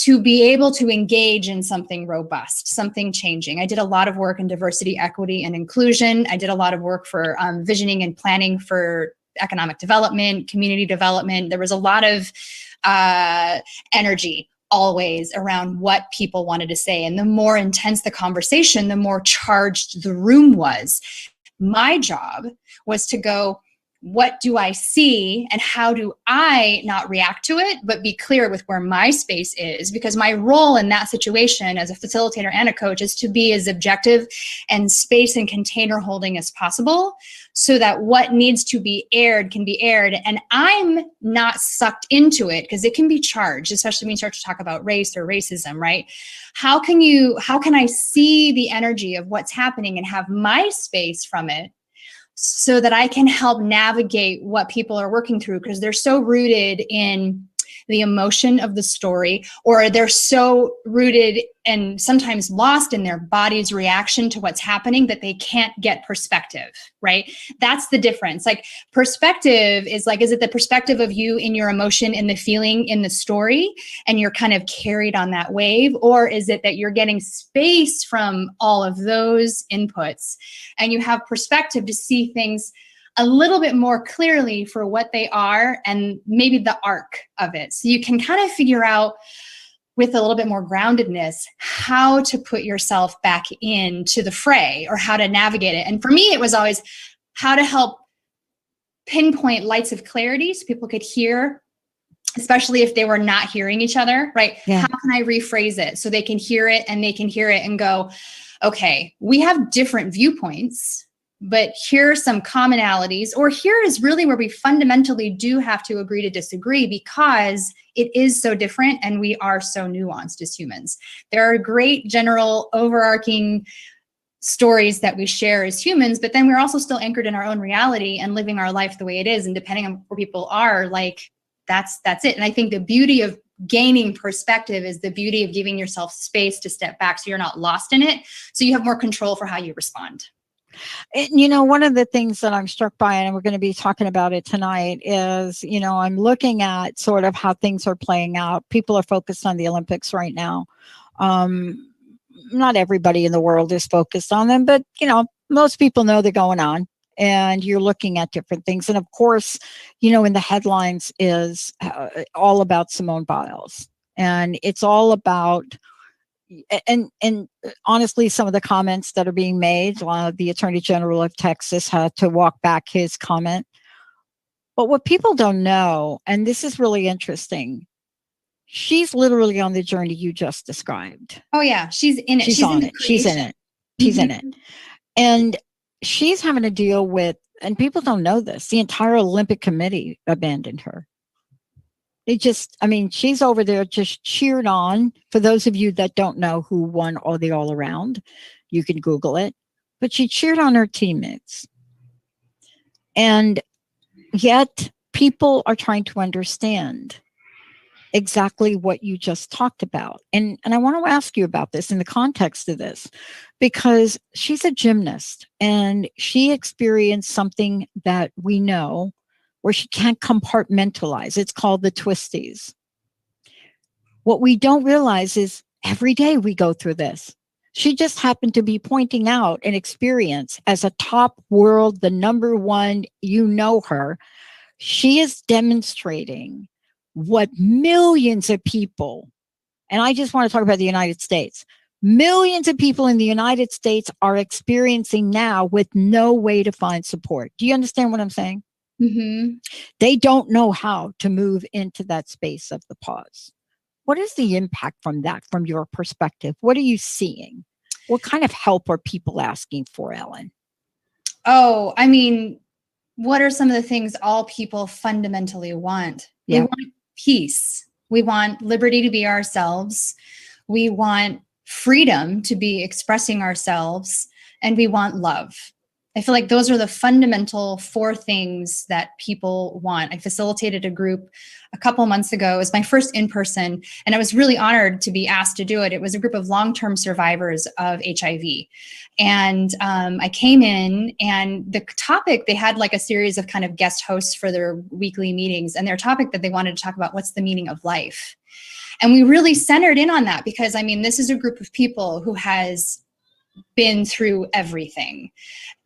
to be able to engage in something robust, something changing. I did a lot of work in diversity, equity, and inclusion. I did a lot of work for visioning and planning for economic development, community development. There was a lot of energy always around what people wanted to say. And the more intense the conversation, the more charged the room was. My job was to go, what do I see and how do I not react to it, but be clear with where my space is? Because my role in that situation as a facilitator and a coach is to be as objective and space and container holding as possible so that what needs to be aired can be aired. And I'm not sucked into it because it can be charged, especially when you start to talk about race or racism, right? How can I see the energy of what's happening and have my space from it so that I can help navigate what people are working through, because they're so rooted in the emotion of the story, or they're so rooted and sometimes lost in their body's reaction to what's happening that they can't get perspective, right? That's the difference. Like, perspective is like, is it the perspective of you in your emotion, in the feeling, in the story, and you're kind of carried on that wave? Or is it that you're getting space from all of those inputs and you have perspective to see things a little bit more clearly for what they are and maybe the arc of it. So you can kind of figure out with a little bit more groundedness how to put yourself back into the fray or how to navigate it. And for me, it was always how to help pinpoint lights of clarity so people could hear, especially if they were not hearing each other, right? Yeah. How can I rephrase it so they can hear it and they can hear it and go, okay, we have different viewpoints, but here are some commonalities, or here is really where we fundamentally do have to agree to disagree because it is so different and we are so nuanced as humans. There are great general overarching stories that we share as humans, but then we're also still anchored in our own reality and living our life the way it is. And depending on where people are, like, that's it. And I think the beauty of gaining perspective is the beauty of giving yourself space to step back so you're not lost in it, so you have more control for how you respond. And, one of the things that I'm struck by, and we're going to be talking about it tonight, is, I'm looking at sort of how things are playing out. People are focused on the Olympics right now. Not everybody in the world is focused on them, but, most people know they're going on. And you're looking at different things. And of course, in the headlines is all about Simone Biles. And it's all about, and honestly, some of the comments that are being made, the Attorney General of Texas had to walk back his comment. But what people don't know, and this is really interesting, she's literally on the journey you just described. Oh yeah, she's in it. She's on it. She's in it. She's in it. And she's having to deal with, and people don't know this, the entire Olympic Committee abandoned her. She's over there just cheered on. For those of you that don't know who won all the all around, you can Google it. But she cheered on her teammates. And yet people are trying to understand exactly what you just talked about. And I want to ask you about this in the context of this, because she's a gymnast and she experienced something that we know where she can't compartmentalize. It's called the twisties. What we don't realize is every day we go through this. She just happened to be pointing out an experience as a top world, the number one, her. She is demonstrating what millions of people, and I just want to talk about the United States, millions of people in the United States are experiencing now with no way to find support. Do you understand what I'm saying? Mm-hmm. They don't know how to move into that space of the pause. What is the impact from that, from your perspective? What are you seeing? What kind of help are people asking for, Ellen? Oh, what are some of the things all people fundamentally want? Yeah. We want peace. We want liberty to be ourselves. We want freedom to be expressing ourselves. And we want love. I feel like those are the fundamental 4 things that people want. I facilitated a group a couple months ago. It was my first in-person, and I was really honored to be asked to do it. It was a group of long-term survivors of HIV. And I came in, and the topic, they had like a series of kind of guest hosts for their weekly meetings, and their topic that they wanted to talk about, what's the meaning of life? And we really centered in on that because, I mean, this is a group of people who has been through everything,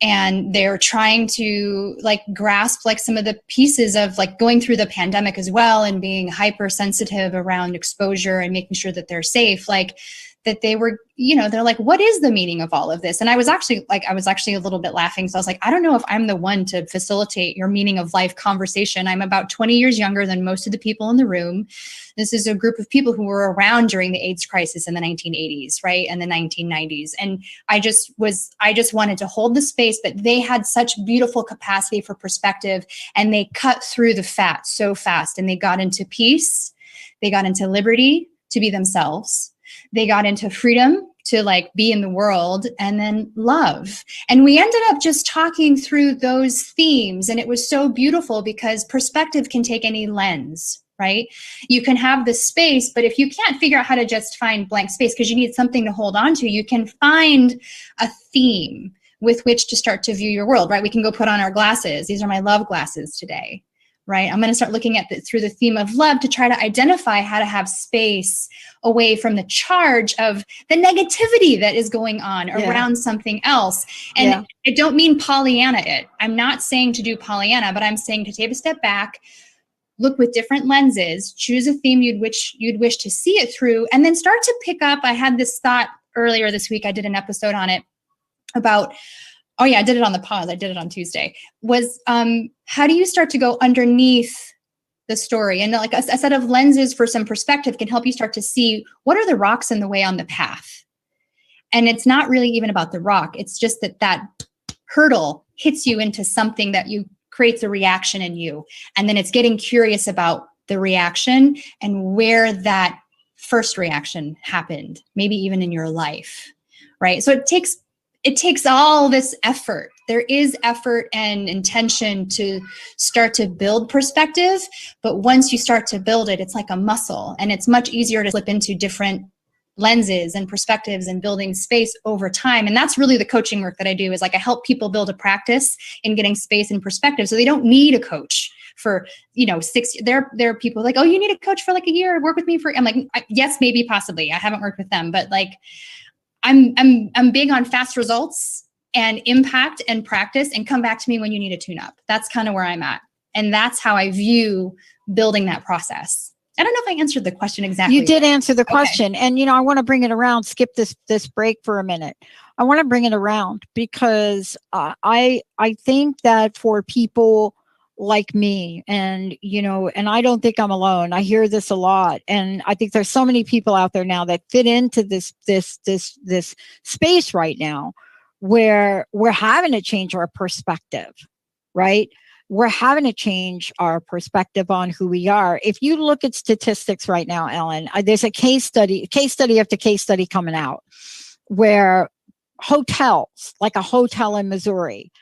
and they're trying to like grasp like some of the pieces of like going through the pandemic as well, and being hypersensitive around exposure and making sure that they're safe. Like that they were, you know, they're like, what is the meaning of all of this? And I was actually a little bit laughing. So I was like, I don't know if I'm the one to facilitate your meaning of life conversation. I'm about 20 years younger than most of the people in the room. This is a group of people who were around during the AIDS crisis in the 1980s, right? And the 1990s. And I just wanted to hold the space, but they had such beautiful capacity for perspective, and they cut through the fat so fast, and they got into peace. They got into liberty to be themselves. They got into freedom to like be in the world, and then love. And we ended up just talking through those themes. And it was so beautiful because perspective can take any lens, right? You can have the space, but if you can't figure out how to just find blank space because you need something to hold on to, you can find a theme with which to start to view your world, right? We can go put on our glasses. These are my love glasses today, right? I'm going to start looking at through the theme of love to try to identify how to have space away from the charge of the negativity that is going on around something else. And I don't mean Pollyanna it. I'm not saying to do Pollyanna, but I'm saying to take a step back, look with different lenses, choose a theme you'd wish to see it through, and then start to pick up. I had this thought earlier this week. I did an episode on it about, oh yeah, I did it on the pause. I did it on Tuesday. Was how do you start to go underneath the story? And like a set of lenses for some perspective can help you start to see what are the rocks in the way on the path. And it's not really even about the rock. It's just that hurdle hits you into something that creates a reaction in you. And then it's getting curious about the reaction and where that first reaction happened, maybe even in your life, right? So it takes all this effort. There is effort and intention to start to build perspective, but once you start to build it, it's like a muscle, and it's much easier to slip into different lenses and perspectives and building space over time. And that's really the coaching work that I do, is like I help people build a practice in getting space and perspective, so they don't need a coach for 6. There are people like, oh, you need a coach for like a year, work with me for. I'm like, yes, maybe, possibly. I haven't worked with them, but like I'm big on fast results and impact and practice, and come back to me when you need a tune up. That's kind of where I'm at. And that's how I view building that process. I don't know if I answered the question exactly. You did answer the question. And, I want to bring it around, skip this break for a minute. I want to bring it around because I think that for people like me, and, and I don't think I'm alone. I hear this a lot. And I think there's so many people out there now that fit into this space right now where we're having to change our perspective, right? We're having to change our perspective on who we are. If you look at statistics right now, Ellen, there's a case study after case study coming out where hotels, like a hotel in Missouri,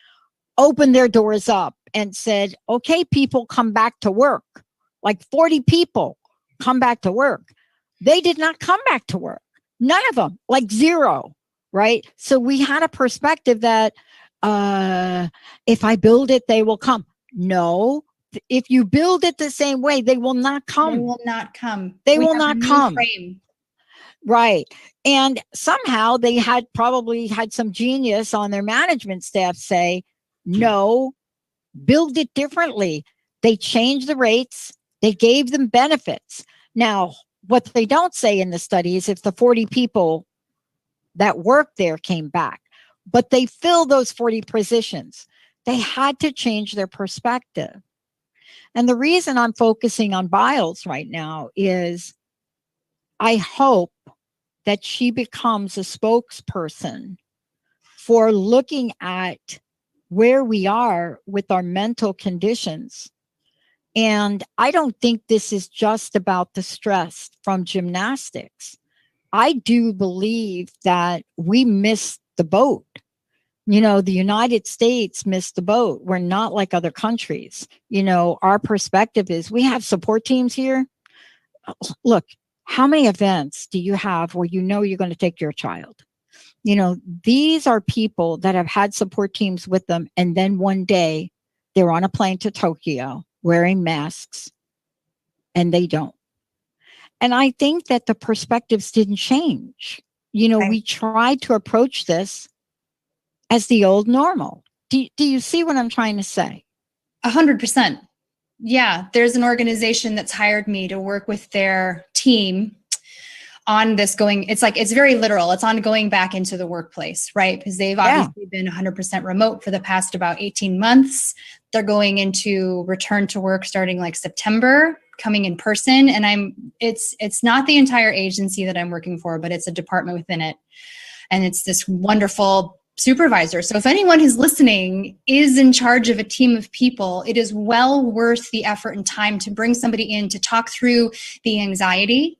opened their doors up and said, okay, people, come back to work. Like 40 people come back to work. They did not come back to work. None of them, like 0, right? So we had a perspective that if I build it, they will come. No, if you build it the same way, they will not come. They will not come. They will not come. Frame. Right. And somehow they probably had some genius on their management staff say, no, build it differently. They changed the rates. They gave them benefits. Now, what they don't say in the study is if the 40 people that worked there came back, but they filled those 40 positions. They had to change their perspective. And the reason I'm focusing on Biles right now is I hope that she becomes a spokesperson for looking at where we are with our mental conditions. And I don't think this is just about the stress from gymnastics. I do believe that we missed the boat. The United States missed the boat. We're not like other countries. Our perspective is we have support teams here. Look, how many events do you have where you're going to take your child? These are people that have had support teams with them. And then one day they're on a plane to Tokyo wearing masks and they don't. And I think that the perspectives didn't change. We tried to approach this as the old normal. Do you see what I'm trying to say? 100%. Yeah, there's an organization that's hired me to work with their team on this it's very literal. It's on going back into the workplace, right? Because they've obviously been 100% remote for the past about 18 months. They're going into return to work starting like September, coming in person. And it's not the entire agency that I'm working for, but it's a department within it. And it's this wonderful supervisor. So if anyone who's listening is in charge of a team of people, it is well worth the effort and time to bring somebody in to talk through the anxiety,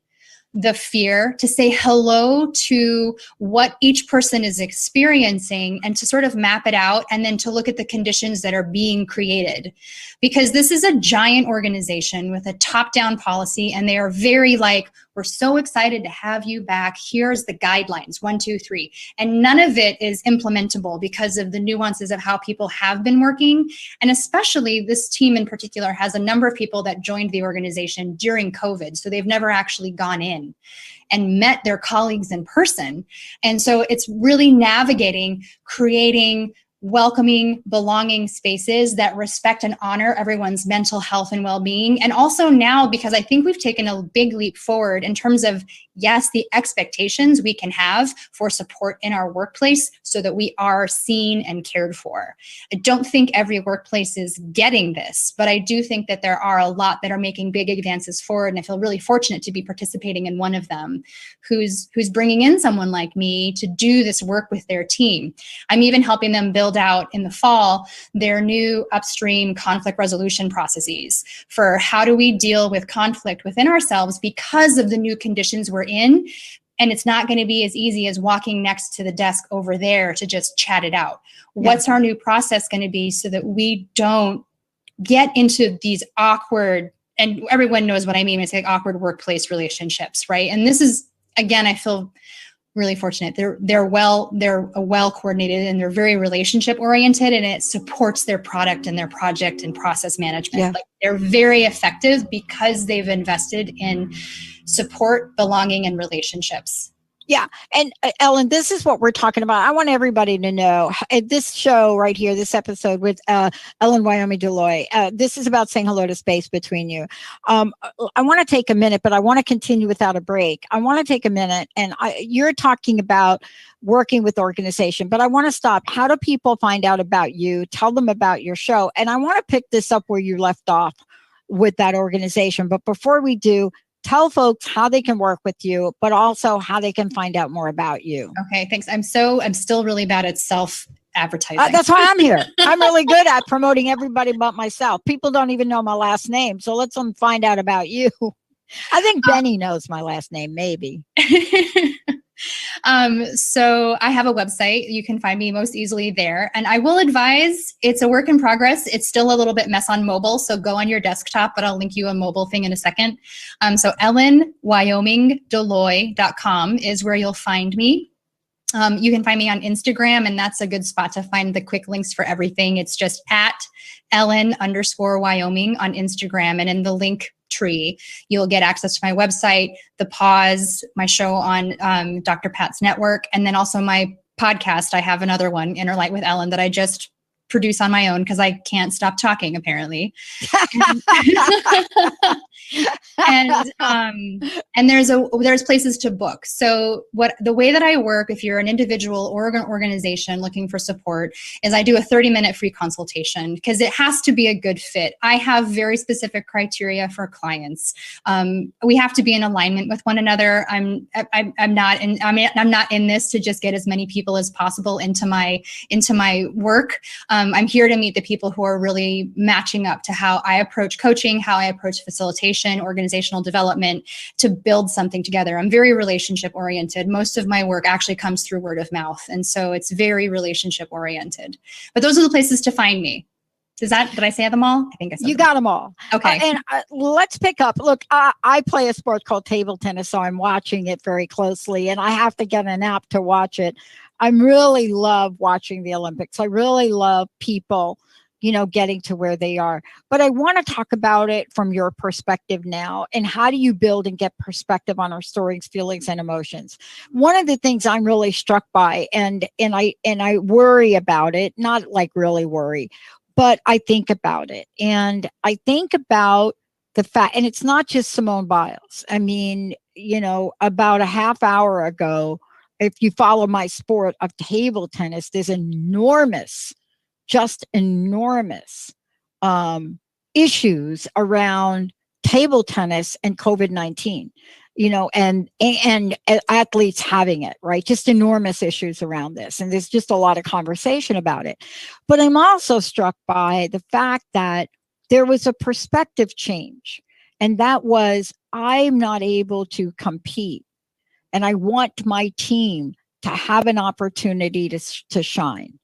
the fear, to say hello to what each person is experiencing and to sort of map it out, and then to look at the conditions that are being created. Because this is a giant organization with a top-down policy, and they are very like, we're so excited to have you back. Here's the guidelines, 1, 2, 3. And none of it is implementable because of the nuances of how people have been working. And especially this team in particular has a number of people that joined the organization during COVID. So they've never actually gone in and met their colleagues in person. And so it's really navigating, creating welcoming, belonging spaces that respect and honor everyone's mental health and well-being. And also now, because I think we've taken a big leap forward in terms of, yes, the expectations we can have for support in our workplace so that we are seen and cared for. I don't think every workplace is getting this, but I do think that there are a lot that are making big advances forward. And I feel really fortunate to be participating in one of them who's bringing in someone like me to do this work with their team. I'm even helping them build out in the fall their new upstream conflict resolution processes for how do we deal with conflict within ourselves because of the new conditions we're in. And it's not going to be as easy as walking next to the desk over there to just chat it out. Yeah. What's our new process going to be so that we don't get into these awkward, and everyone knows what I mean, it's like awkward workplace relationships, right? And this is, again, I feel really fortunate. They're well coordinated and they're very relationship oriented, and it supports their product and their project and process management. Yeah. Like they're very effective because they've invested in support, belonging, and relationships. Yeah. And Ellen, this is what we're talking about. I want everybody to know this show right here, this episode with Ellen, Wyoming, DeLoy. This is about saying hello to space between you. I want to take a minute, but I want to continue without a break. I want to take a minute, and you're talking about working with organization, but I want to stop. How do people find out about you? Tell them about your show. And I want to pick this up where you left off with that organization. But before we do, tell folks how they can work with you, but also how they can find out more about you. Okay, thanks. I'm still really bad at self-advertising. That's why I'm here. I'm really good at promoting everybody but myself. People don't even know my last name, so let them find out about you. I think Benny knows my last name, maybe. So I have a website. You can find me most easily there. And I will advise, it's a work in progress. It's still a little bit mess on mobile. So go on your desktop, but I'll link you a mobile thing in a second. So EllenWyomingDeLoy.com is where you'll find me. You can find me on Instagram, and that's a good spot to find the quick links for everything. It's just at Ellen_Wyoming on Instagram. And in the link tree, you'll get access to my website, the pause, my show on Dr. Pat's network, and then also my podcast. I have another one, Inner Light with Ellen, that I just produce on my own because I can't stop talking, apparently. And there's places to book. So the way that I work, if you're an individual or an organization looking for support, is I do a 30-minute free consultation because it has to be a good fit. I have very specific criteria for clients. We have to be in alignment with one another. I'm not in this to just get as many people as possible into my work. I'm here to meet the people who are really matching up to how I approach coaching, how I approach facilitation, organizational development, to build something together. I'm very relationship oriented. Most of my work actually comes through word of mouth. And so it's very relationship oriented. But those are the places to find me. Did I say them all? I think I said You got them all. Okay. Let's pick up. Look, I play a sport called table tennis, so I'm watching it very closely, and I have to get an app to watch it. I really love watching the Olympics. I really love people, getting to where they are. But I want to talk about it from your perspective now. And how do you build and get perspective on our stories, feelings, and emotions? One of the things I'm really struck by, and I worry about it, not like really worry, but I think about it. And I think about the fact, and it's not just Simone Biles. I mean, about a half hour ago, if you follow my sport of table tennis, there's just enormous issues around table tennis and COVID-19, and athletes having it, right? Just enormous issues around this. And there's just a lot of conversation about it. But I'm also struck by the fact that there was a perspective change. And that was, I'm not able to compete. And I want my team to have an opportunity to shine.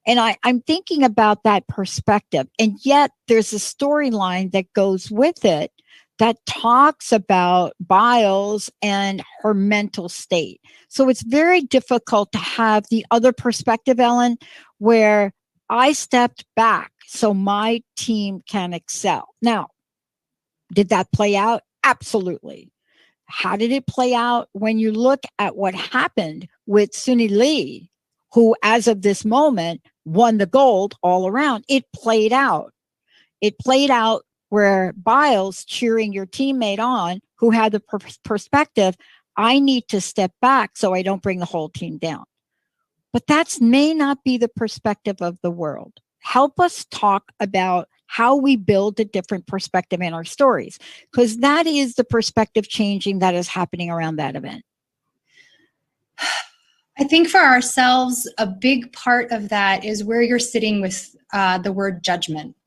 And I'm thinking about that perspective. And yet there's a storyline that goes with it that talks about Biles and her mental state. So it's very difficult to have the other perspective, Ellen, where I stepped back so my team can excel. Now, did that play out? Absolutely. How did it play out? When you look at what happened with Suni Lee, who as of this moment won the gold all around, it played out. It played out where Biles cheering your teammate on, who had the perspective, I need to step back so I don't bring the whole team down. But that may not be the perspective of the world. Help us talk about how we build a different perspective in our stories, because that is the perspective changing that is happening around that event. I think for ourselves, a big part of that is where you're sitting with the word judgment.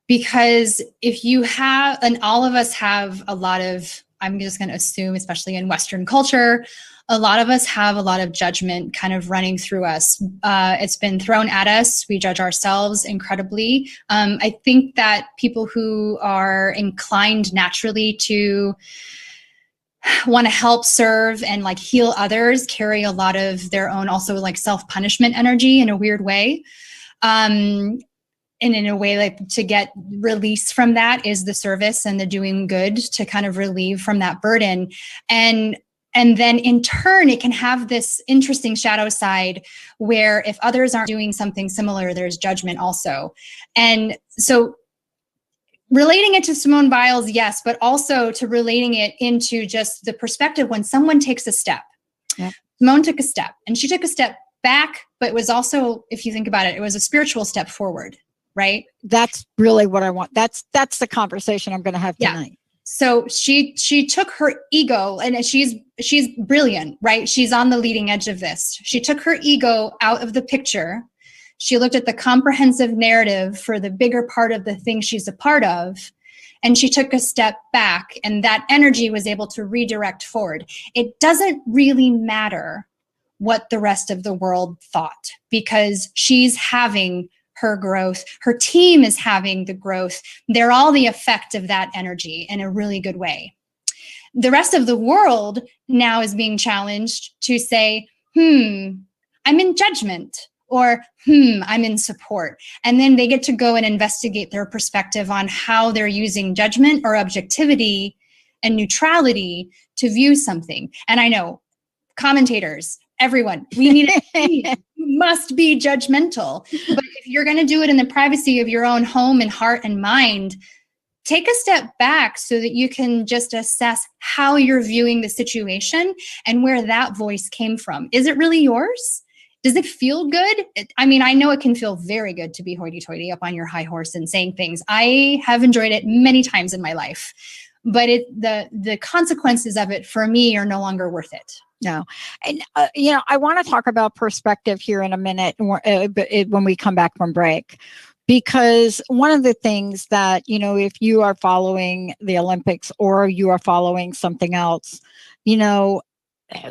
Because if you have, and all of us have a lot of, I'm just going to assume, especially in Western culture, a lot of us have a lot of judgment kind of running through us. It's been thrown at us. We judge ourselves incredibly. I think that people who are inclined naturally to want to help serve and like heal others carry a lot of their own also like self-punishment energy in a weird way. And in a way, like to get release from that is the service and the doing good to kind of relieve from that burden. And then in turn, it can have this interesting shadow side where if others aren't doing something similar, there's judgment also. And so relating it to Simone Biles, yes, but also to relating it into just the perspective when someone takes a step. Yep. Simone took a step and she took a step back, but it was also, if you think about it, it was a spiritual step forward. Right? That's really what I want. That's the conversation I'm going to have tonight. Yeah. So she took her ego, and she's brilliant, right? She's on the leading edge of this. She took her ego out of the picture. She looked at the comprehensive narrative for the bigger part of the thing she's a part of, and she took a step back, and that energy was able to redirect forward. It doesn't really matter what the rest of the world thought, because she's having her growth, her team is having the growth. They're all the effect of that energy in a really good way. The rest of the world now is being challenged to say, I'm in judgment, or I'm in support. And then they get to go and investigate their perspective on how they're using judgment or objectivity and neutrality to view something. And I know commentators, everyone, we need it. You must be judgmental. But if you're going to do it in the privacy of your own home and heart and mind, take a step back so that you can just assess how you're viewing the situation and where that voice came from. Is it really yours? Does it feel good? I mean, I know it can feel very good to be hoity-toity up on your high horse and saying things. I have enjoyed it many times in my life. but the consequences of it for me are no longer worth it. No. And, I want to talk about perspective here in a minute when we come back from break, because one of the things that, if you are following the Olympics or you are following something else,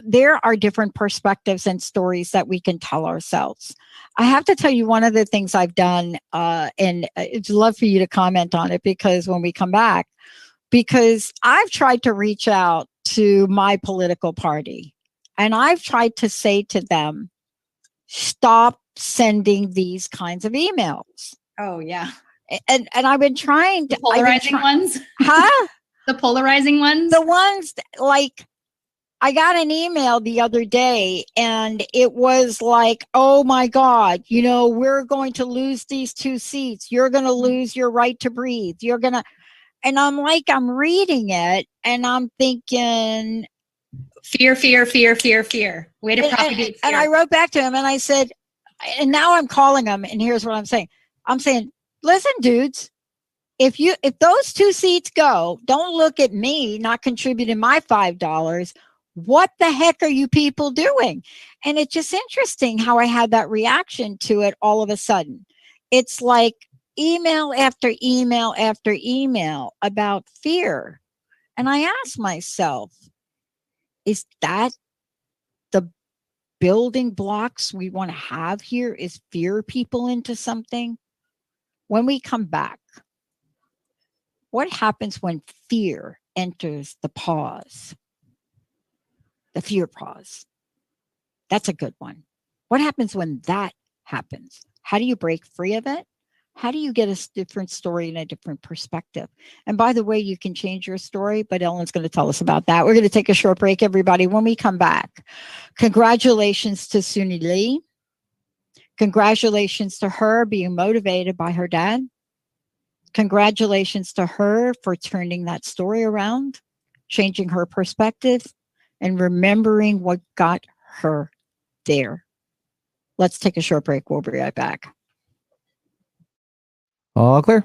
there are different perspectives and stories that we can tell ourselves. I have to tell you one of the things I've done, and I'd love for you to comment on it, because when we come back, because I've tried to reach out to my political party and I've tried to say to them, stop sending these kinds of emails. Oh, yeah. And I've been trying to. The polarizing ones? Huh? The polarizing ones? The ones like, I got an email the other day and it was like, oh my God, we're going to lose these 2 seats. You're going to lose your right to breathe. And I'm reading it and I'm thinking, fear. Way to propagate fear. And I wrote back to him and I said, and now I'm calling him, and here's what I'm saying. I'm saying, listen, dudes, if those 2 seats go, don't look at me not contributing my $5. What the heck are you people doing? And it's just interesting how I had that reaction to it all of a sudden. It's like email after email after email about fear. And I asked myself, is that the building blocks we want to have here, is fear people into something? When we come back, what happens when fear enters the pause? The fear pause. That's a good one. What happens when that happens? How do you break free of it? How do you get a different story and a different perspective? And by the way, you can change your story, but Ellen's going to tell us about that. We're going to take a short break, everybody. When we come back, congratulations to Suni Lee. Congratulations to her being motivated by her dad. Congratulations to her for turning that story around, changing her perspective, and remembering what got her there. Let's take a short break. We'll be right back. All clear.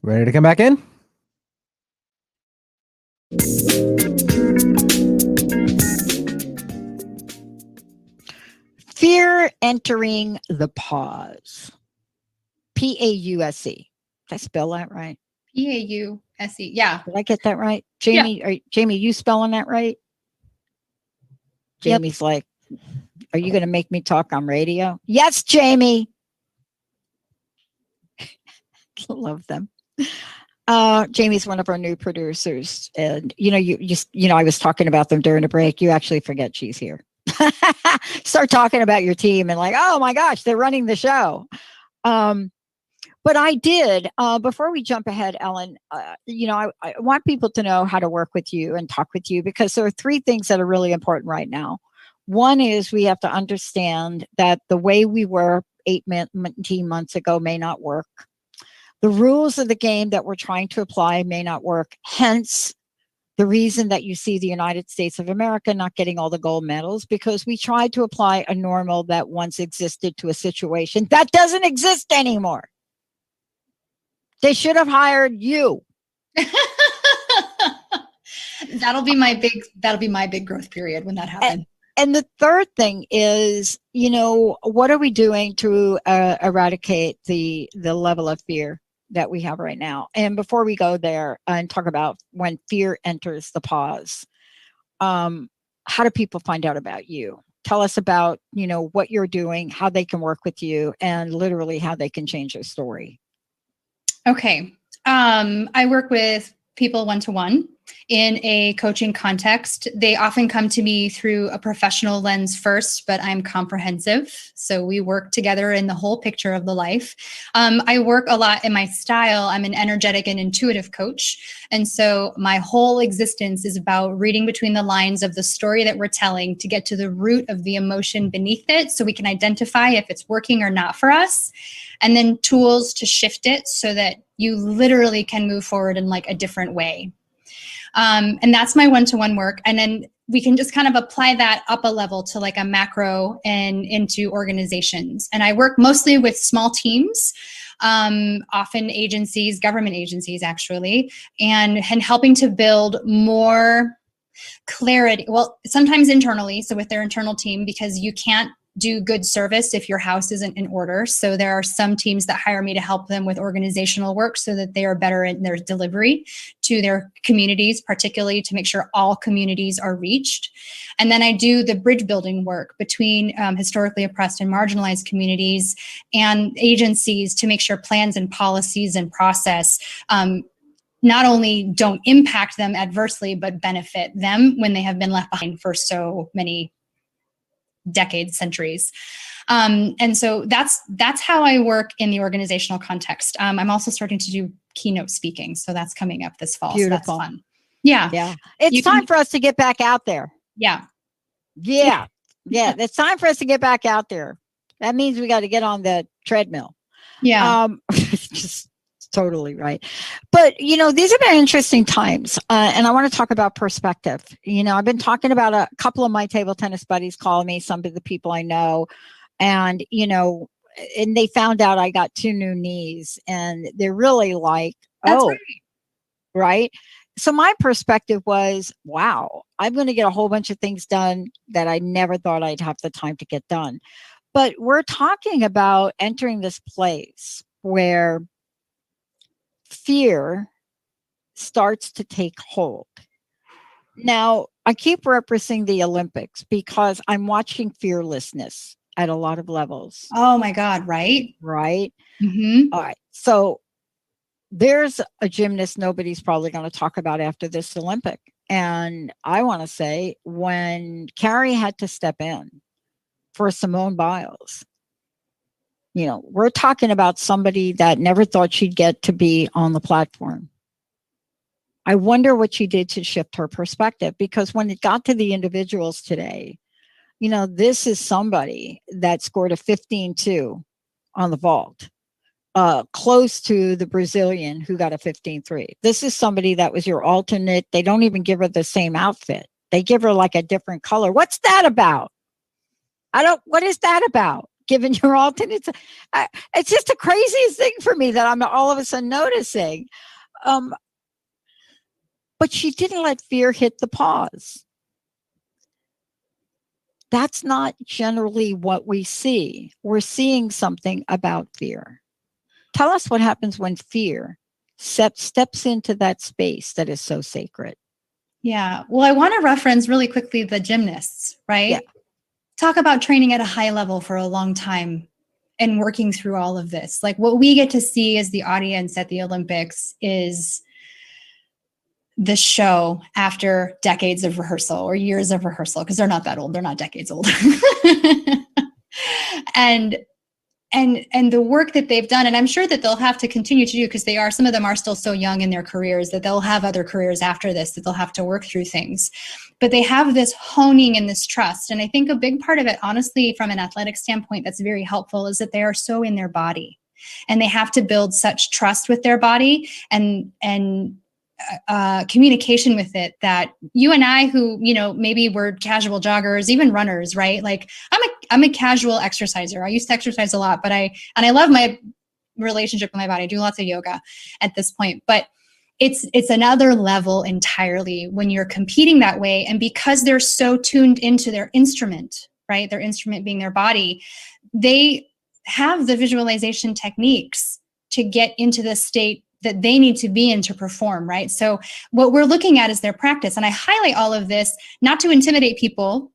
Ready to come back in? Fear entering the pause. P-A-U-S-E. Did I spell that right? P-A-U-S-E. Yeah. Did I get that right? Jamie, Jamie, you spelling that right? Jamie's like, are you going to make me talk on radio? Yes, Jamie. Love them. Jamie's one of our new producers, and I was talking about them during the break. You actually forget she's here. Start talking about your team and like, oh my gosh, they're running the show. But I did, before we jump ahead, Ellen, I want people to know how to work with you and talk with you, because there are three things that are really important right now. One is we have to understand that the way we were 18 months ago may not work. The rules of the game that we're trying to apply may not work. Hence, the reason that you see the United States of America not getting all the gold medals, because we tried to apply a normal that once existed to a situation that doesn't exist anymore. They should have hired you. That'll be my big growth period when that happens. And the third thing is, what are we doing to eradicate the level of fear that we have right now? And before we go there and talk about when fear enters the pause, how do people find out about you? Tell us about, what you're doing, how they can work with you, and literally how they can change their story. Okay. I work with people one-to-one in a coaching context. They often come to me through a professional lens first, but I'm comprehensive. So we work together in the whole picture of the life. I work a lot in my style. I'm an energetic and intuitive coach. And so my whole existence is about reading between the lines of the story that we're telling to get to the root of the emotion beneath it, so we can identify if it's working or not for us. And then tools to shift it so that you literally can move forward in like a different way. And that's my one-to-one work. And then we can just kind of apply that up a level to like a macro and into organizations. And I work mostly with small teams, often agencies, government agencies actually, and helping to build more clarity. Well, sometimes internally, so with their internal team, because you can't do good service if your house isn't in order. So there are some teams that hire me to help them with organizational work so that they are better in their delivery to their communities, particularly to make sure all communities are reached. And then I do the bridge building work between historically oppressed and marginalized communities and agencies to make sure plans and policies and process not only don't impact them adversely, but benefit them when they have been left behind for so many decades, centuries. And so that's how I work in the organizational context. I'm also starting to do keynote speaking. So that's coming up this fall. Beautiful. So that's fun. Yeah. Yeah. It's time for us to get back out there. Yeah. Yeah. Yeah. It's time for us to get back out there. That means we got to get on the treadmill. Yeah. Just totally right. But, these have been interesting times. And I want to talk about perspective. I've been talking about a couple of my table tennis buddies calling me, some of the people I know, and, and they found out I got 2 new knees, and they're really like, That's oh, right. So my perspective was, wow, I'm going to get a whole bunch of things done that I never thought I'd have the time to get done. But we're talking about entering this place where fear starts to take hold. Now, I keep referencing the Olympics because I'm watching fearlessness at a lot of levels. Oh my God, right? Right? Mm-hmm. All right. So there's a gymnast nobody's probably going to talk about after this Olympic. And I want to say when Carrie had to step in for Simone Biles, we're talking about somebody that never thought she'd get to be on the platform. I wonder what she did to shift her perspective, because when it got to the individuals today, this is somebody that scored a 15-2 on the vault, close to the Brazilian who got a 15-3. This is somebody that was your alternate. They don't even give her the same outfit. They give her like a different color. What's that about? What is that about? given your alternates. It's just the craziest thing for me that I'm all of a sudden noticing. But she didn't let fear hit the pause. That's not generally what we see. We're seeing something about fear. Tell us what happens when fear steps into that space that is so sacred. Yeah. Well, I want to reference really quickly the gymnasts, right? Yeah. Talk about training at a high level for a long time and working through all of this. Like what we get to see as the audience at the Olympics is the show after decades of rehearsal or years of rehearsal, because they're not that old. They're not decades old. and the work that they've done, and I'm sure that they'll have to continue to do, because some of them are still so young in their careers that they'll have other careers after this, that they'll have to work through things. But they have this honing and this trust. And I think a big part of it, honestly, from an athletic standpoint, that's very helpful, is that they are so in their body, and they have to build such trust with their body and communication with it, that you and I, who, maybe we're casual joggers, even runners, right? Like I'm a casual exerciser. I used to exercise a lot, but I love my relationship with my body. I do lots of yoga at this point, but it's another level entirely when you're competing that way. And because they're so tuned into their instrument, right? Their instrument being their body, they have the visualization techniques to get into the state that they need to be in to perform, right? So what we're looking at is their practice. And I highlight all of this, not to intimidate people,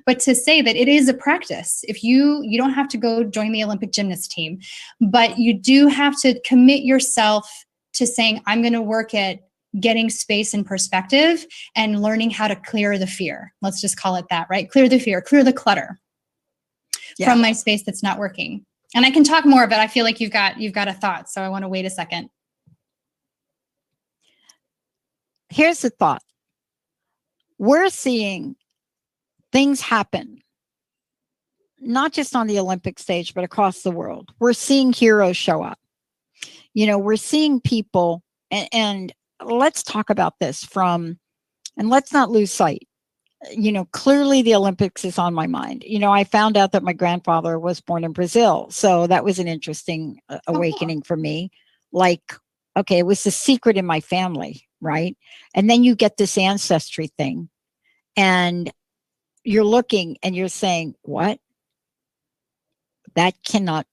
but to say that it is a practice. If you don't have to go join the Olympic gymnast team, but you do have to commit yourself to saying, I'm going to work at getting space and perspective and learning how to clear the fear. Let's just call it that, right? Clear the fear, clear the clutter from my space that's not working. And I can talk more, but I feel like you've got a thought. So I want to wait a second. Here's the thought. We're seeing things happen, not just on the Olympic stage, but across the world. We're seeing heroes show up. We're seeing people, and let's talk about this and let's not lose sight. Clearly the Olympics is on my mind. I found out that my grandfather was born in Brazil. So that was an interesting awakening for me. Like, okay, it was the secret in my family, right? And then you get this ancestry thing, and you're looking and you're saying, what? That cannot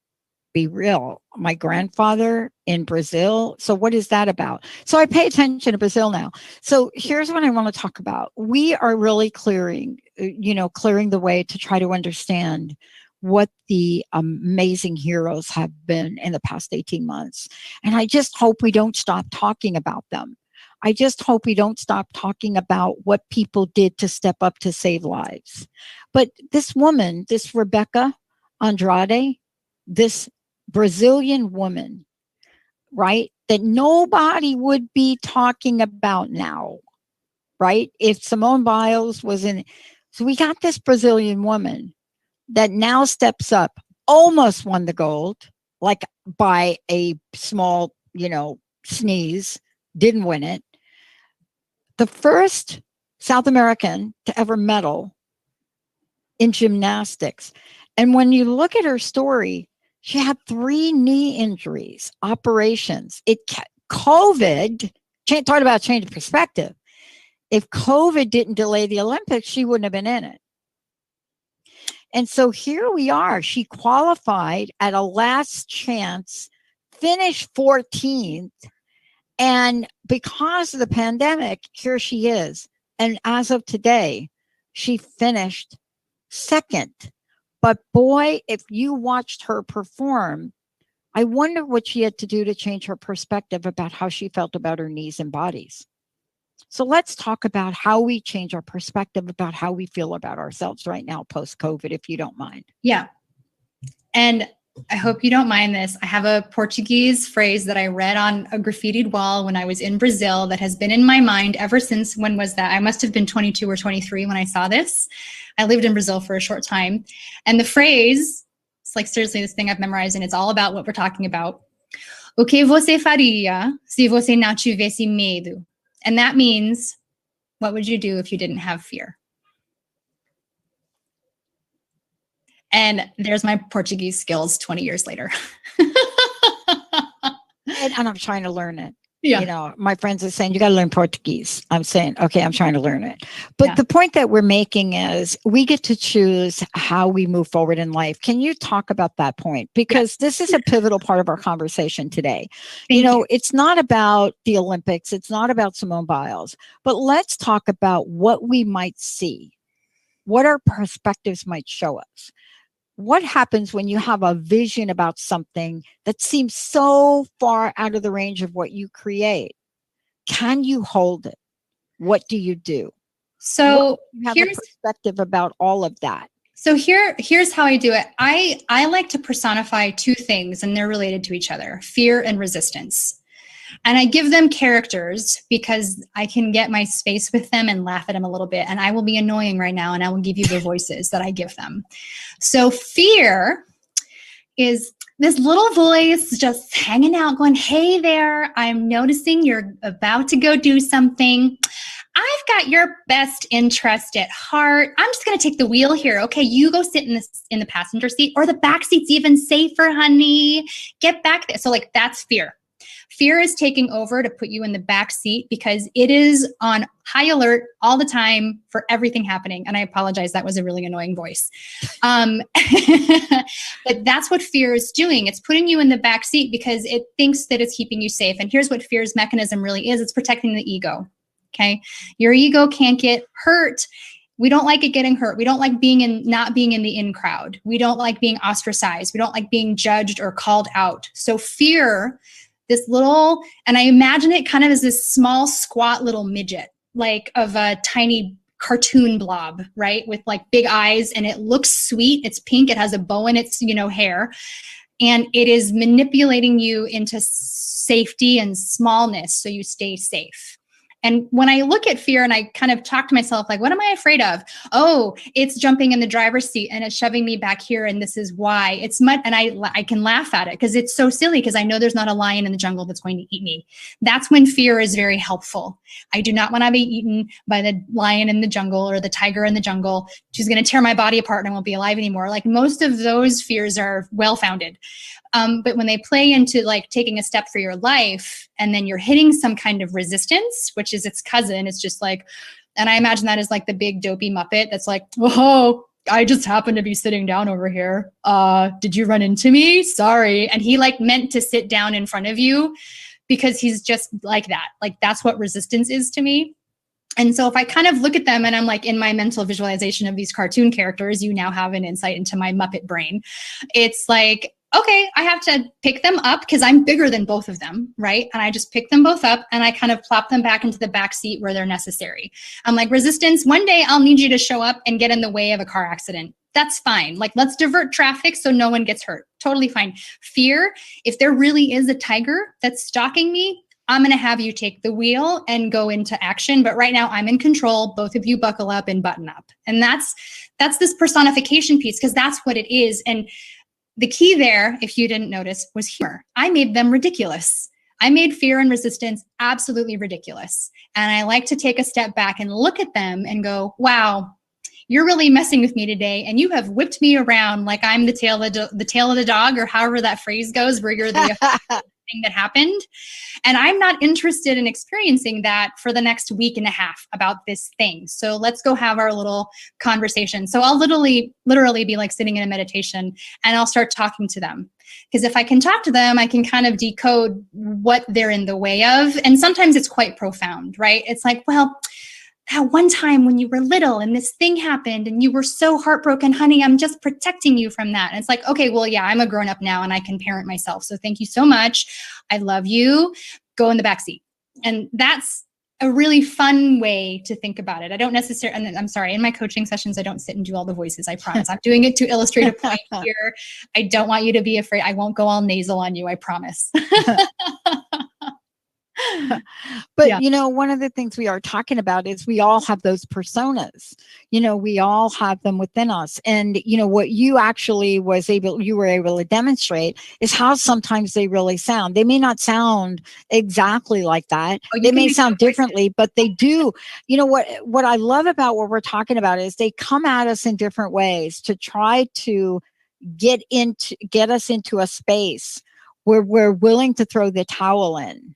be real. My grandfather in Brazil. So what is that about? So I pay attention to Brazil now. So here's what I want to talk about. We are really clearing the way to try to understand what the amazing heroes have been in the past 18 months. And I just hope we don't stop talking about them. I just hope we don't stop talking about what people did to step up to save lives. But this woman, this Rebecca Andrade, this Brazilian woman, right, that nobody would be talking about now, right? If Simone Biles was in. So we got this Brazilian woman that now steps up, almost won the gold, like by a small, sneeze, didn't win it. The first South American to ever medal in gymnastics. And when you look at her story, she had 3 knee injuries, operations. COVID, talk about change of perspective. If COVID didn't delay the Olympics, she wouldn't have been in it. And so here we are. She qualified at a last chance, finished 14th. And because of the pandemic, here she is. And as of today, she finished 2nd. But boy, if you watched her perform, I wonder what she had to do to change her perspective about how she felt about her knees and bodies. So let's talk about how we change our perspective about how we feel about ourselves right now, post-COVID, if you don't mind. Yeah. And I hope you don't mind this. I have a Portuguese phrase that I read on a graffitied wall when I was in Brazil that has been in my mind ever since. When was that? I must have been 22 or 23 when I saw this. I lived in Brazil for a short time. And the phrase, it's like seriously this thing I've memorized, and it's all about what we're talking about. O que você faria se você não tivesse medo? And that means, what would you do if you didn't have fear? And there's my Portuguese skills 20 years later. And I'm trying to learn it. Yeah. You know, my friends are saying, you got to learn Portuguese. I'm saying, okay, I'm trying to learn it. But Yeah. the point that we're making is we get to choose how we move forward in life. Can you talk about that point? Because this is a pivotal part of our conversation today. Thank you. It's not about the Olympics. It's not about Simone Biles, but let's talk about what we might see, what our perspectives might show us. What happens when you have a vision about something that seems so far out of the range of what you create? Can you hold it? What do you do? So you have a perspective about all of that. So here's how I do it. I like to personify two things, and they're related to each other: fear and resistance. And I give them characters because I can get my space with them and laugh at them a little bit. And I will be annoying right now, and I will give you the voices that I give them. So fear is this little voice just hanging out going, hey there, I'm noticing you're about to go do something. I've got your best interest at heart. I'm just going to take the wheel here. Okay, you go sit in the passenger seat, or the back seat's even safer, honey. Get back there. So like that's fear. Fear is taking over to put you in the back seat because it is on high alert all the time for everything happening. And I apologize, that was a really annoying voice. But that's what fear is doing. It's putting you in the back seat because it thinks that it's keeping you safe. And here's what fear's mechanism really is. It's protecting the ego. Okay. Your ego can't get hurt. We don't like it getting hurt. We don't like not being in the in crowd. We don't like being ostracized. We don't like being judged or called out. So fear, this little, and I imagine it kind of as this small, squat little midget, like of a tiny cartoon blob, right? With like big eyes, and it looks sweet. It's pink. It has a bow in its, hair. And it is manipulating you into safety and smallness so you stay safe. And when I look at fear and I kind of talk to myself, like, what am I afraid of? Oh, it's jumping in the driver's seat and it's shoving me back here. And this is why it's mud. And I can laugh at it because it's so silly because I know there's not a lion in the jungle that's going to eat me. That's when fear is very helpful. I do not want to be eaten by the lion in the jungle or the tiger in the jungle. She's going to tear my body apart and I won't be alive anymore. Like most of those fears are well-founded. But when they play into like taking a step for your life and then you're hitting some kind of resistance, which is its cousin, it's just like, and I imagine that is like the big dopey Muppet that's like, whoa, I just happened to be sitting down over here. Did you run into me? Sorry. And he like meant to sit down in front of you because he's just like that. Like that's what resistance is to me. And so if I kind of look at them and I'm like in my mental visualization of these cartoon characters, you now have an insight into my Muppet brain. It's like, okay, I have to pick them up because I'm bigger than both of them, right? And I just pick them both up and I kind of plop them back into the back seat where they're necessary. I'm like, resistance, one day I'll need you to show up and get in the way of a car accident. That's fine. Like, let's divert traffic so no one gets hurt. Totally fine. Fear, if there really is a tiger that's stalking me, I'm going to have you take the wheel and go into action. But right now I'm in control. Both of you buckle up and button up. And that's this personification piece because that's what it is. And the key there, if you didn't notice, was humor. I made them ridiculous. I made fear and resistance absolutely ridiculous. And I like to take a step back and look at them and go, wow, you're really messing with me today. And you have whipped me around like I'm the tail of the dog, or however that phrase goes, where you're the thing that happened. And I'm not interested in experiencing that for the next week and a half about this thing. So let's go have our little conversation. So I'll literally be like sitting in a meditation and I'll start talking to them. Because if I can talk to them, I can kind of decode what they're in the way of. And sometimes it's quite profound, right? It's like, well, that one time when you were little and this thing happened and you were so heartbroken, honey, I'm just protecting you from that. And it's like, okay, well, yeah, I'm a grown up now and I can parent myself. So thank you so much. I love you. Go in the backseat. And that's a really fun way to think about it. I don't necessarily, and I'm sorry, in my coaching sessions, I don't sit and do all the voices. I promise. I'm doing it to illustrate a point here. I don't want you to be afraid. I won't go all nasal on you. I promise. But, Yeah. one of the things we are talking about is we all have those personas. We all have them within us. And, what you actually you were able to demonstrate is how sometimes they really sound. They may not sound exactly like that. Oh, you They can may make sound up voices. differently, but they do. What I love about what we're talking about is they come at us in different ways to try to get us into a space where we're willing to throw the towel in.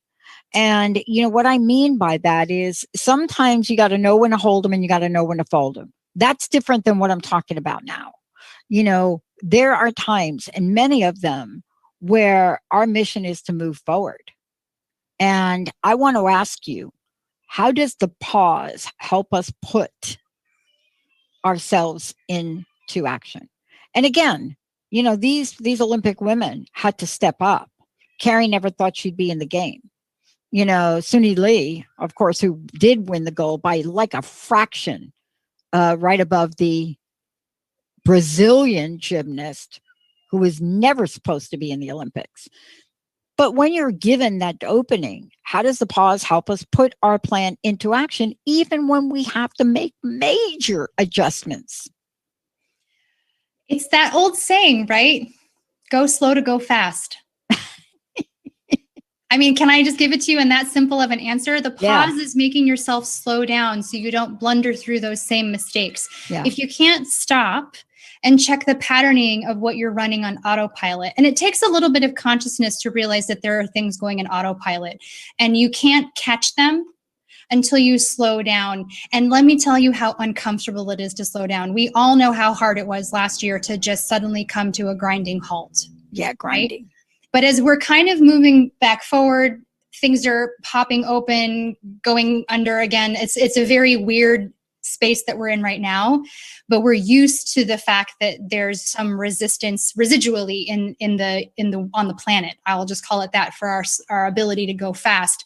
And what I mean by that is sometimes you got to know when to hold them and you got to know when to fold them. That's different than what I'm talking about now. There are times, and many of them, where our mission is to move forward. And I want to ask you, how does the pause help us put ourselves into action? And again, these Olympic women had to step up. Carrie never thought she'd be in the game. Suni Lee, of course, who did win the gold by like a fraction, right above the Brazilian gymnast who was never supposed to be in the Olympics. But when you're given that opening, how does the pause help us put our plan into action, even when we have to make major adjustments? It's that old saying, right? Go slow to go fast. I mean, can I just give it to you in that simple of an answer? The pause is making yourself slow down so you don't blunder through those same mistakes. Yeah. If you can't stop and check the patterning of what you're running on autopilot, and it takes a little bit of consciousness to realize that there are things going in autopilot, and you can't catch them until you slow down. And let me tell you how uncomfortable it is to slow down. We all know how hard it was last year to just suddenly come to a grinding halt. Yeah, grinding. Right? But as we're kind of moving back forward, things are popping open, going under again. It's a very weird space that we're in right now, but we're used to the fact that there's some resistance residually on the planet. I'll just call it that for our ability to go fast.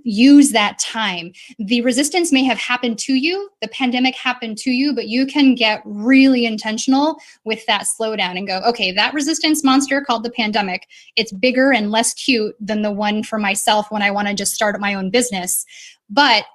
Use that time. The resistance may have happened to you, the pandemic happened to you, but you can get really intentional with that slowdown and go, okay, that resistance monster called the pandemic, it's bigger and less cute than the one for myself when I want to just start my own business. But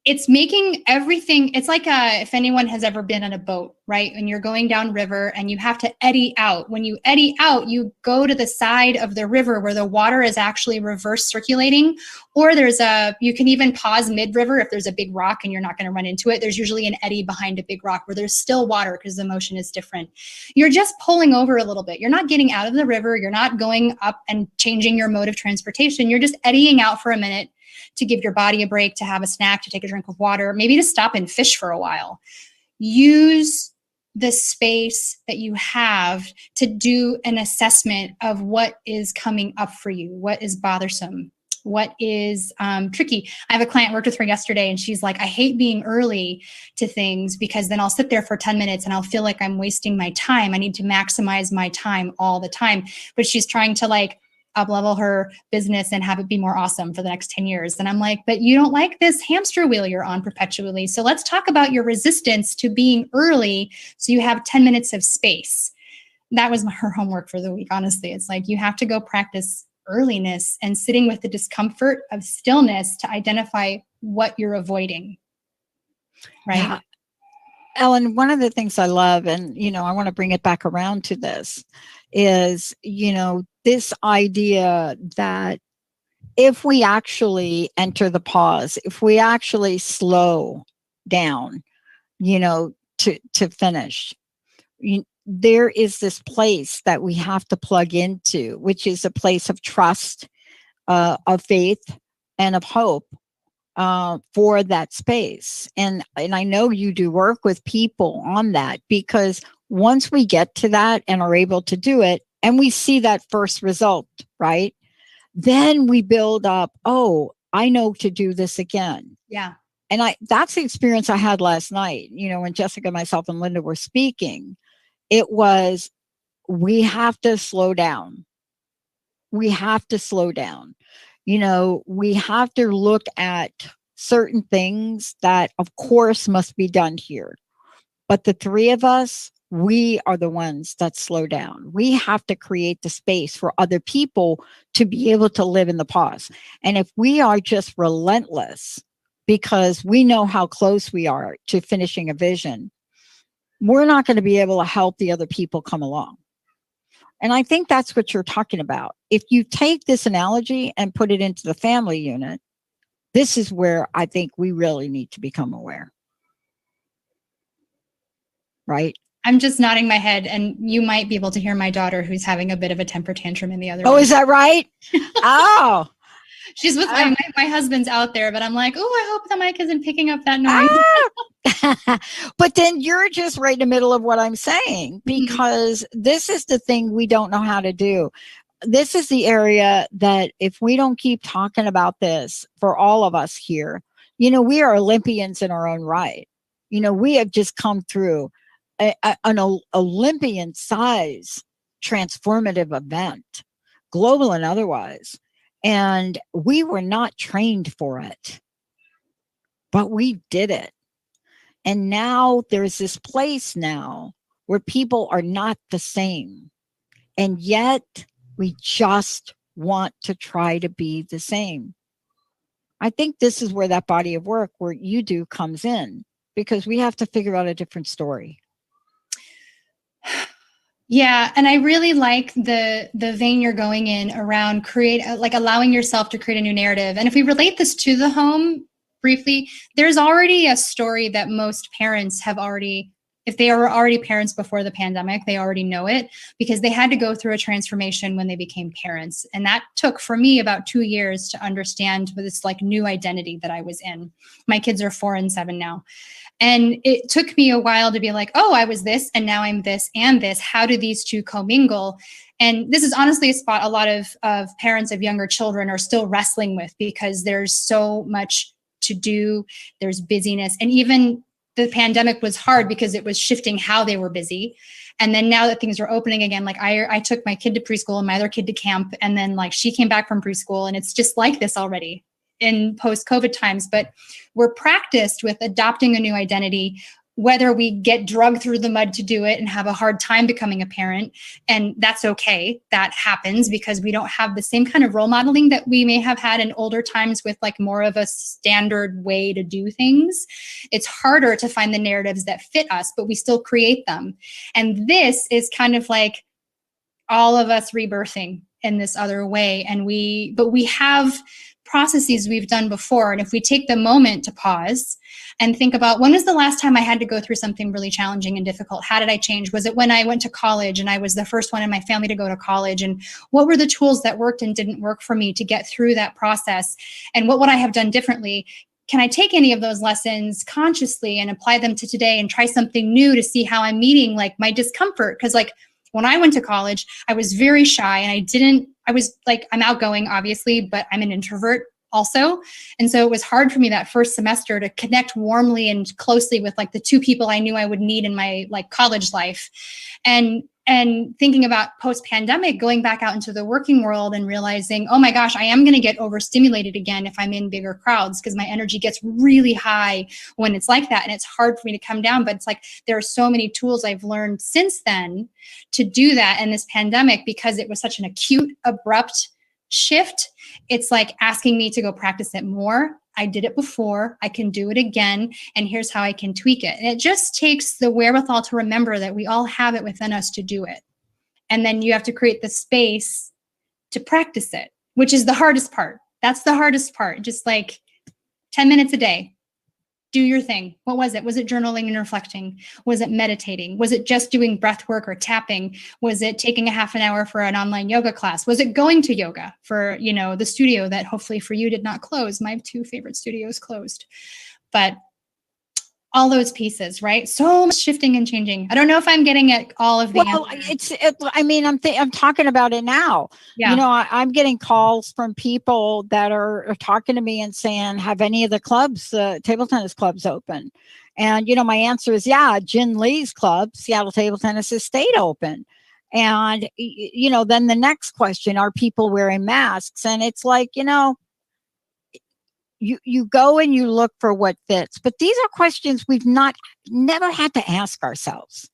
it's making everything, it's like if anyone has ever been on a boat, right? And you're going down river and you have to eddy out. When you eddy out, you go to the side of the river where the water is actually reverse circulating, or you can even pause mid-river if there's a big rock and you're not going to run into it. There's usually an eddy behind a big rock where there's still water because the motion is different. You're just pulling over a little bit. You're not getting out of the river. You're not going up and changing your mode of transportation. You're just eddying out for a minute to give your body a break, to have a snack, to take a drink of water, maybe to stop and fish for a while. Use the space that you have to do an assessment of what is coming up for you, what is bothersome, what is tricky. I have a client, worked with her yesterday, and she's like, I hate being early to things because then I'll sit there for 10 minutes and I'll feel like I'm wasting my time. I need to maximize my time all the time. But she's trying to up-level her business and have it be more awesome for the next 10 years. And I'm like, but you don't like this hamster wheel you're on perpetually. So let's talk about your resistance to being early so you have 10 minutes of space. That was her homework for the week, honestly. It's like you have to go practice earliness and sitting with the discomfort of stillness to identify what you're avoiding, right? Yeah. Ellen, one of the things I love, and, I want to bring it back around to this, is, this idea that if we actually enter the pause, if we actually slow down, to finish, there is this place that we have to plug into, which is a place of trust, of faith, and of hope. For that space. And I know you do work with people on that, because once we get to that and are able to do it and we see that first result, right? Then we build up, oh, I know to do this again. Yeah. And that's the experience I had last night, when Jessica, myself, and Linda were speaking. It was, we have to slow down. We have to slow down. We have to look at certain things that, of course, must be done here. But the three of us we are the ones that slow down. We have to create the space for other people to be able to live in the pause. And if we are just relentless because we know how close we are to finishing a vision, we're not going to be able to help the other people come along. And I think that's what you're talking about. If you take this analogy and put it into the family unit, this is where I think we really need to become aware. Right? I'm just nodding my head, and you might be able to hear my daughter, who's having a bit of a temper tantrum in the other room. Oh, is that right? Oh. She's with my husband's out there, but I'm like, oh, I hope the mic isn't picking up that noise. But then you're just right in the middle of what I'm saying, because this is the thing we don't know how to do. This is the area that if we don't keep talking about this for all of us here, we are Olympians in our own right. We have just come through an Olympian size transformative event, global and otherwise. And we were not trained for it, but we did it. And now there's this place now where people are not the same. And yet we just want to try to be the same. I think this is where that body of work where you do comes in, because we have to figure out a different story. Yeah, and I really like the vein you're going in around allowing yourself to create a new narrative. And if we relate this to the home briefly, there's already a story that most parents have already, if they were already parents before the pandemic, they already know it, because they had to go through a transformation when they became parents. And that took for me about 2 years to understand this new identity that I was in. My kids are 4 and 7 now. And it took me a while to be like, oh, I was this, and now I'm this and this. How do these two commingle? And this is honestly a spot a lot of parents of younger children are still wrestling with, because there's so much to do. There's busyness. And even the pandemic was hard because it was shifting how they were busy. And then now that things are opening again, I took my kid to preschool and my other kid to camp. And then she came back from preschool, and it's just like this already in post-COVID times. But we're practiced with adopting a new identity, whether we get drugged through the mud to do it and have a hard time becoming a parent. And that's okay. That happens because we don't have the same kind of role modeling that we may have had in older times with more of a standard way to do things. It's harder to find the narratives that fit us, but we still create them. And this is kind of like all of us rebirthing in this other way. But we have processes we've done before. And if we take the moment to pause and think about, when was the last time I had to go through something really challenging and difficult? How did I change? Was it when I went to college and I was the first one in my family to go to college? And what were the tools that worked and didn't work for me to get through that process? And what would I have done differently? Can I take any of those lessons consciously and apply them to today and try something new to see how I'm meeting my discomfort? Because when I went to college, I was very shy, and I'm outgoing, obviously, but I'm an introvert also. And so it was hard for me that first semester to connect warmly and closely with the 2 people I knew I would need in my college life. And thinking about post-pandemic, going back out into the working world and realizing, oh my gosh, I am going to get overstimulated again if I'm in bigger crowds, because my energy gets really high when it's like that. And it's hard for me to come down. But it's there are so many tools I've learned since then to do that. And this pandemic, because it was such an acute, abrupt shift, it's asking me to go practice it more. I did it before, I can do it again, and here's how I can tweak it. And it just takes the wherewithal to remember that we all have it within us to do it. And then you have to create the space to practice it, which is the hardest part. That's the hardest part. Just 10 minutes a day. Do your thing. What was it? Was it journaling and reflecting? Was it meditating? Was it just doing breath work or tapping? Was it taking a half an hour for an online yoga class? Was it going to yoga for, the studio that hopefully for you did not close? My 2 favorite studios closed. But all those pieces, right? So much shifting and changing. I don't know if I'm getting at all of the answers. I'm talking about it now. Yeah. I'm getting calls from people that are talking to me and saying, have any of the clubs, table tennis clubs open? And, my answer is, yeah, Jin Lee's club, Seattle Table Tennis, has stayed open. And, then the next question, are people wearing masks? And it's you go and you look for what fits, but these are questions we've never had to ask ourselves.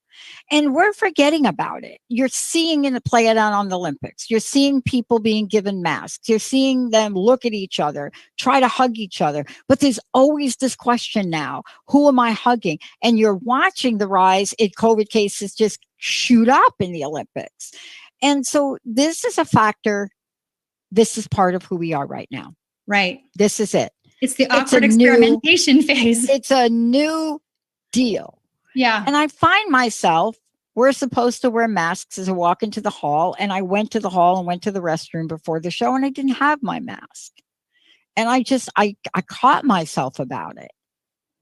And we're forgetting about it. You're seeing it play it out on the Olympics. You're seeing people being given masks. You're seeing them look at each other, try to hug each other. But there's always this question now, who am I hugging? And you're watching the rise in COVID cases just shoot up in the Olympics. And so this is a factor. This is part of who we are right now. Right. This is it. It's the awkward experimentation phase. It's a new deal. Yeah. And I find myself, we're supposed to wear masks as I walk into the hall. And I went to the hall and went to the restroom before the show and I didn't have my mask. And I caught myself about it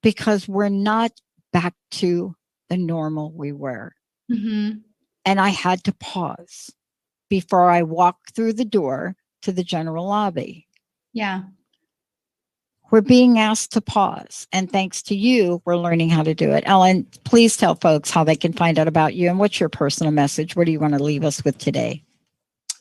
because we're not back to the normal we were. Mm-hmm. And I had to pause before I walked through the door to the general lobby. Yeah. We're being asked to pause. And thanks to you, we're learning how to do it. Ellen, please tell folks how they can find out about you and what's your personal message. What do you want to leave us with today?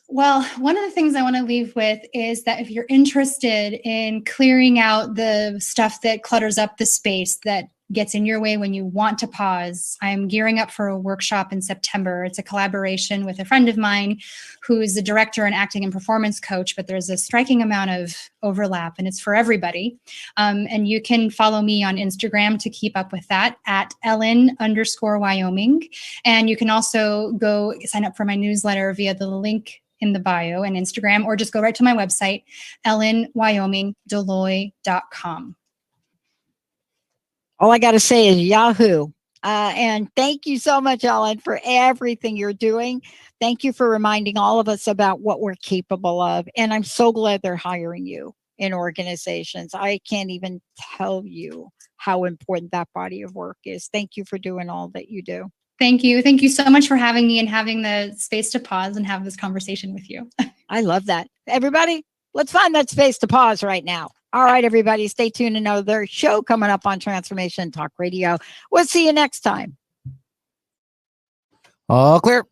Well, one of the things I want to leave with is that if you're interested in clearing out the stuff that clutters up the space, that gets in your way when you want to pause, I'm gearing up for a workshop in September. It's a collaboration with a friend of mine who's a director and acting and performance coach, but there's a striking amount of overlap and it's for everybody. And you can follow me on Instagram to keep up with that at Ellen_Wyoming. And you can also go sign up for my newsletter via the link in the bio and Instagram, or just go right to my website, ellenwyomingdeloy.com. All I got to say is Yahoo. And thank you so much, Ellen, for everything you're doing. Thank you for reminding all of us about what we're capable of. And I'm so glad they're hiring you in organizations. I can't even tell you how important that body of work is. Thank you for doing all that you do. Thank you. Thank you so much for having me and having the space to pause and have this conversation with you. I love that. Everybody, let's find that space to pause right now. All right, everybody, stay tuned to another show coming up on Transformation Talk Radio. We'll see you next time. All clear.